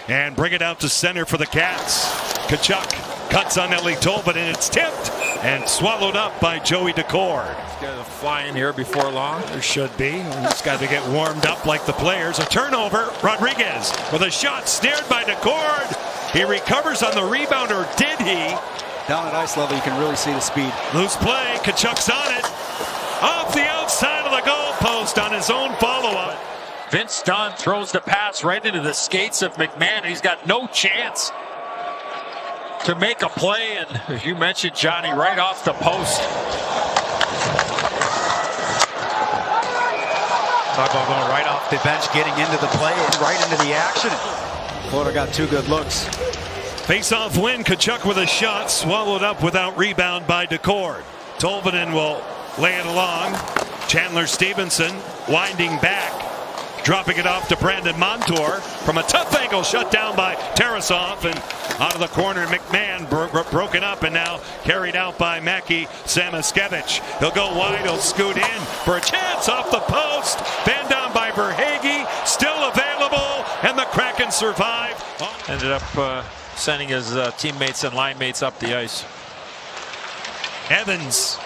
and bring it out to center for the Cats. Tkachuk cuts on Eeli Tolvanen, and it's tipped and swallowed up by Joey Daccord. He's got to fly in here before long. There should be. He's got to get warmed up like the players. A turnover. Rodriguez with a shot snared by Daccord. He recovers on the rebound, or did he? Down at ice level, you can really see the speed. Loose play. Tkachuk's on it. Off the outside of the goalpost on his own follow-up. Vince Dunn throws the pass right into the skates of McMahon. He's got no chance to make a play, and as you mentioned, Johnny, right off the post. Talk about going right off the bench, getting into the play and right into the action. Florida got two good looks. Face-off win. Tkachuk with a shot, swallowed up without rebound by Daccord. Tolvanen will lay it along. Chandler Stevenson winding back, dropping it off to Brandon Montour from a tough angle, shut down by Tarasov, and out of the corner McMahon broken up and now carried out by Mackie Samoskevich. He'll go wide, he'll scoot in for a chance off the post, banned down by Verhaeghe, still available, and the Kraken survive. Ended up sending his teammates and line mates up the ice. Evans,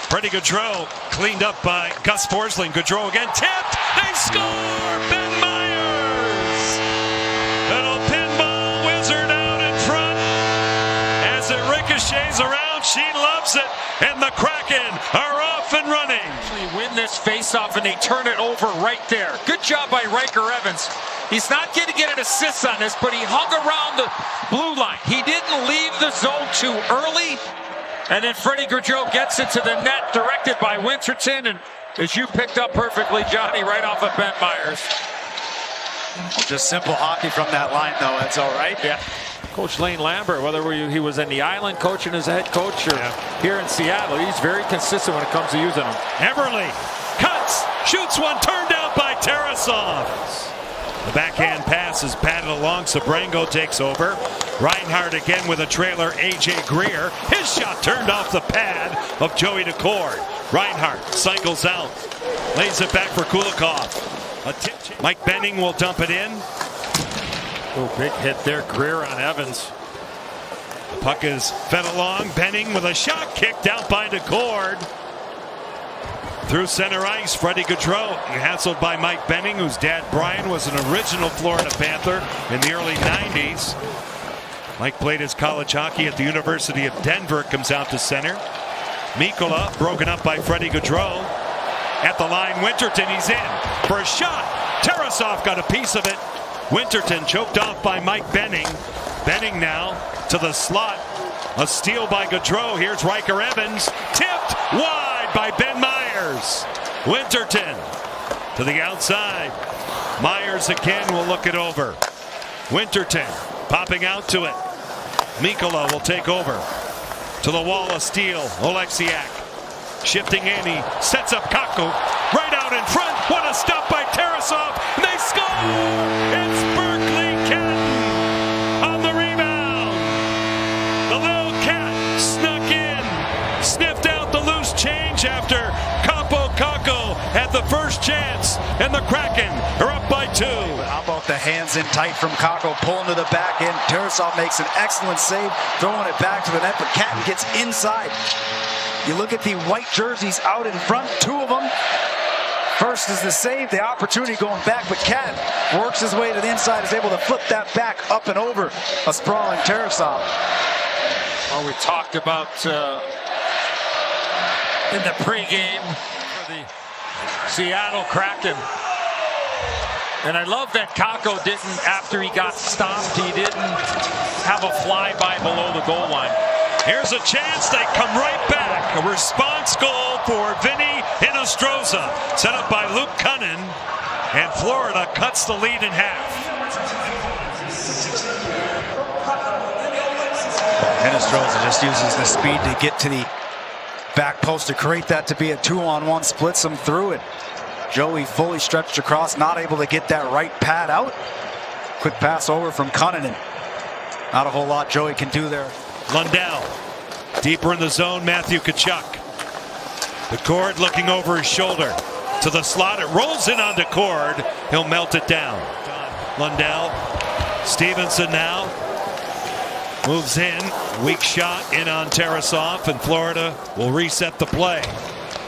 Freddie Gaudreau cleaned up by Gus Forsling. Gaudreau again, tipped, they score! Ben Meyers! Little pinball wizard out in front. As it ricochets around, she loves it, and the Kraken are off and running. Actually win this face-off, and they turn it over right there. Good job by Riker Evans. He's not going to get an assist on this, but he hung around the blue line. He didn't leave the zone too early. And then Freddie Gaudreau gets it to the net, directed by Winterton. And as you picked up perfectly, Johnny, right off of Ben Meyers. Just simple hockey from that line, though. That's all right. Yeah. Coach Lane Lambert, whether he was in the Island coaching as a head coach or here in Seattle, he's very consistent when it comes to using them. Everly cuts, shoots one, turned out by Tarasov. The backhand pass is batted along. Sabrango takes over. Reinhart again with a trailer. A.J. Greer. His shot turned off the pad of Joey Daccord. Reinhart cycles out. Lays it back for Kulikov. A tip. Mike Benning will dump it in. Oh, big hit there. Greer on Evans. The puck is fed along. Benning with a shot kicked out by Daccord. Through center ice, Freddie Gaudreau, hassled by Mike Benning, whose dad Brian was an original Florida Panther in the early 90s. Mike played his college hockey at the University of Denver. Comes out to center. Mikkola broken up by Freddie Gaudreau. At the line, Winterton, he's in for a shot. Tarasov got a piece of it. Winterton choked off by Mike Benning. Benning now to the slot. A steal by Gaudreau. Here's Riker Evans. Tipped wide by Ben Meyers. Winterton to the outside. Meyers again will look it over. Winterton popping out to it. Mikkola will take over. To the wall of steel. Oleksiak shifting in. He sets up Kakko right out in front. What a stop by Tarasov. And they score! It's Berkeley Catton on the rebound. The little cat snuck in. Sniffed out the loose change after Kaapo Kakko had the first chance. And the Kraken are up by 2. How about the hands in tight from Kakko, pulling to the back end. Tarasov makes an excellent save, throwing it back to the net, but Catton gets inside. You look at the white jerseys out in front, 2 of them. First is the save, the opportunity going back, but Catton works his way to the inside, is able to flip that back up and over a sprawling Tarasov. Well, we talked about in the pregame for the Seattle Kraken. And I love that Kakko didn't, after he got stopped, he didn't have a flyby below the goal line. Here's a chance, they come right back. A response goal for Vinny Hinostroza, set up by Luke Cunnin, and Florida cuts the lead in half. Hinostroza just uses the speed to get to the back post to create that to be a 2-on-1, splits him through it. Joey fully stretched across, not able to get that right pad out. Quick pass over from Cunningham. Not a whole lot Joey can do there. Lundell, deeper in the zone, Matthew Tkachuk. Daccord looking over his shoulder to the slot. It rolls in on Daccord. He'll melt it down. Lundell Stevenson now moves in. Weak shot in on Tarasov, and Florida will reset the play.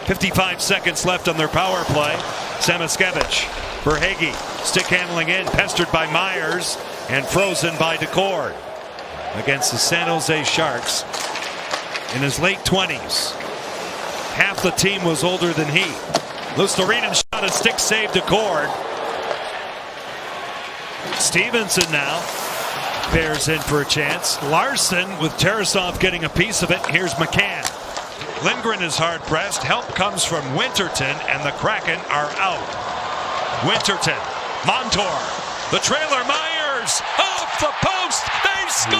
55 seconds left on their power play. Samoskevich, Verhaeghe, stick handling in, pestered by Myers and frozen by DeCord. Against the San Jose Sharks in his late 20s. Half the team was older than he. Luostarinen shot, a stick save DeCord. Stevenson now bears in for a chance. Larson with Tarasov getting a piece of it. Here's McCann. Lindgren is hard pressed. Help comes from Winterton, and the Kraken are out. Winterton, Montour, the trailer, Myers, off the post, they score!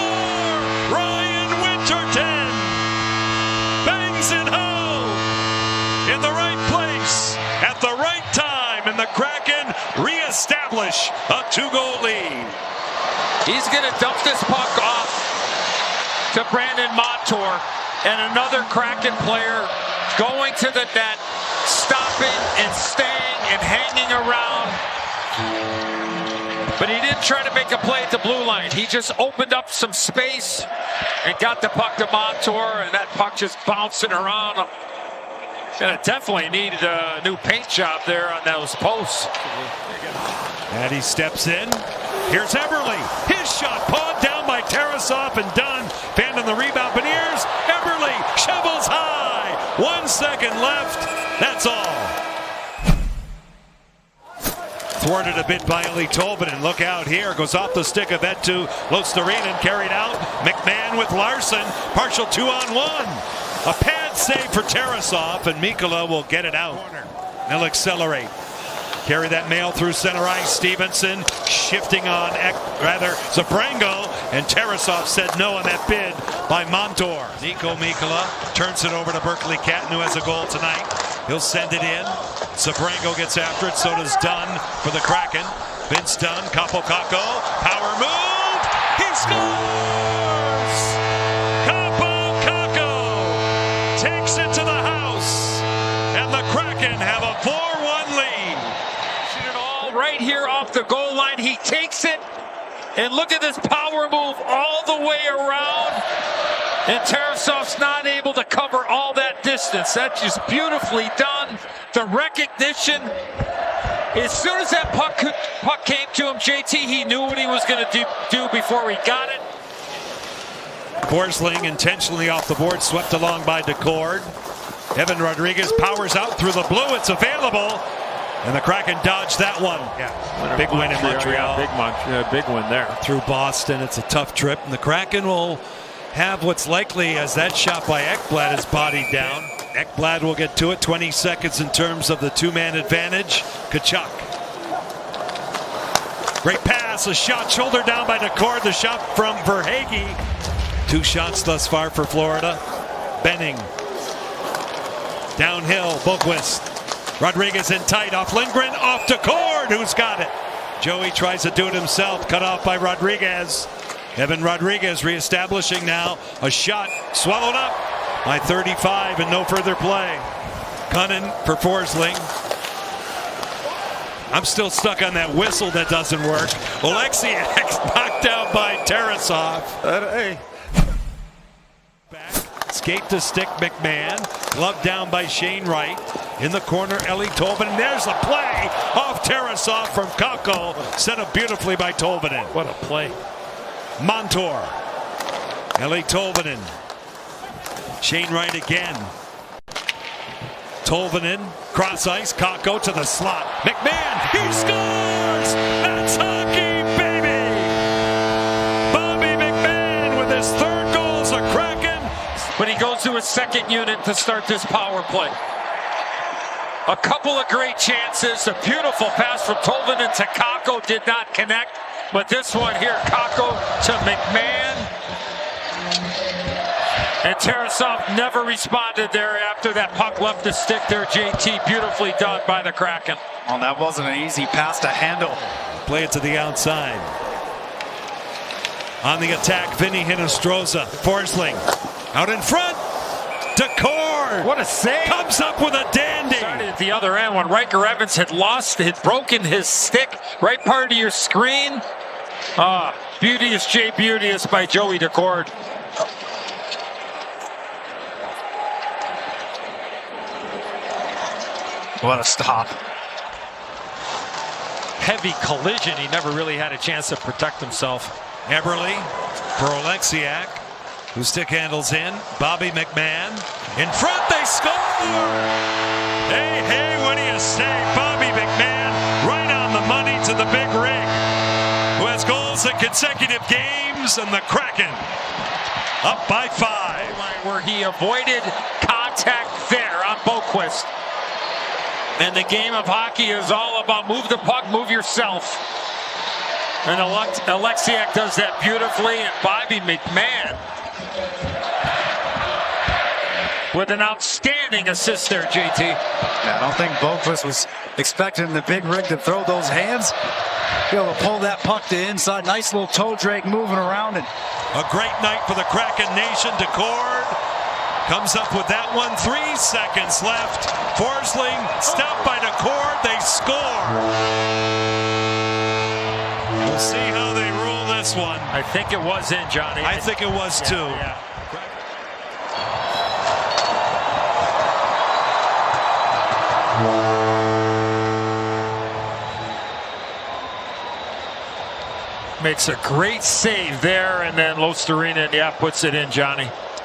Ryan Winterton bangs it home in the right place at the right time, and the Kraken reestablish a 2-goal lead. He's going to dump this puck off to Brandon Montour, and another Kraken player going to the net, stopping and staying and hanging around. But he didn't try to make a play at the blue line. He just opened up some space and got the puck to Montour, and that puck just bouncing around. And it definitely needed a new paint job there on those posts. And he steps in. Here's Eberle. His shot pawed down by Tarasov and Dunn. Fan on the rebound. Beniers. Eberle shovels high. 1 second left. That's all. Thwarted a bit by Eeli Tolvanen. Look out here. Goes off the stick of Eetu. Luostarinen carried out. McMahon with Larson. Partial 2-on-1. A pad save for Tarasov, and Mikkola will get it out. They'll accelerate. Carry that mail through center ice. Stevenson shifting on Zabrango, and Tarasov said no on that bid by Montour. Nico Mikkola turns it over to Berkeley Catton, who has a goal tonight. He'll send it in. Zabrango gets after it. So does Dunn for the Kraken. Vince Dunn, Kaapo Kakko, power move. He scores! Kaapo Kakko takes it to the house, and the Kraken have a 4-1 lead. Right here off the goal line, he takes it, and look at this power move all the way around, and Tarasov's not able to cover all that distance. That's just beautifully done. The recognition, as soon as that puck came to him, JT, he knew what he was going to do before he got it. Forsling intentionally off the board, swept along by DeCord. Evan Rodriguez powers out through the blue. It's available. And the Kraken dodged that one. Yeah, big win in Montreal. Big win there. Through Boston, it's a tough trip. And the Kraken will have what's likely as that shot by Ekblad is bodied down. Ekblad will get to it. 20 seconds in terms of the two-man advantage. Tkachuk. Great pass. A shot shouldered down by DeCord. The shot from Verhaeghe. 2 shots thus far for Florida. Benning. Downhill. Boqvist. Rodriguez in tight, off Lindgren, off DeCord, who's got it. Joey tries to do it himself, cut off by Rodriguez. Evan Rodriguez reestablishing now. A shot swallowed up by 35 and no further play. Cunnin for Forsling. I'm still stuck on that whistle that doesn't work. Oleksiak knocked out by Tarasov. Hey. Back. Skate to stick McMahon. Gloved down by Shane Wright. In the corner, Eeli Tolvanen. There's the play off Tarasov from Kakko. Set up beautifully by Tolvanen. What a play. Montour. Eeli Tolvanen. Shane Wright again. Tolvanen. Cross ice. Kakko to the slot. McMahon. He scores! That's hockey, baby! Bobby McMahon with his 3rd goal as a Kraken. But he goes to his 2nd unit to start this power play. A couple of great chances. A beautiful pass from Tolvanen to Kakko did not connect. But this one here, Kakko to McMahon. And Tarasov never responded there after that puck left the stick there, JT. Beautifully done by the Kraken. Well, that wasn't an easy pass to handle. Play it to the outside. On the attack, Vinny Hinostroza. Forsling out in front. DeCord. What a save. Comes up with a dandy. Started at the other end when Riker Evans had broken his stick right part of your screen. Beauteous Jay Beauteous by Joey Daccord. What a stop. Heavy collision. He never really had a chance to protect himself. Eberle for Oleksiak, who stick handles in. Bobby McMahon in front. They score. Hey, what do you say? Bobby McMahon right on the money to the big rig, who has goals in consecutive games, and the Kraken up by 5. Where he avoided contact there on Boqvist. And the game of hockey is all about move the puck, move yourself. And Oleksiak does that beautifully, and Bobby McMahon with an outstanding assist there, JT. Yeah, I don't think Boqvist was expecting the big rig to throw those hands. Be able to pull that puck to inside. Nice little toe drag moving around. And a great night for the Kraken Nation. Daccord comes up with that one. 3 seconds left. Forsling stopped by Daccord. They score. We'll see how they rule this one. I think it was in, Johnny. I think it was too. Yeah. Makes a great save there, and then Luostarinen, puts it in, Johnny.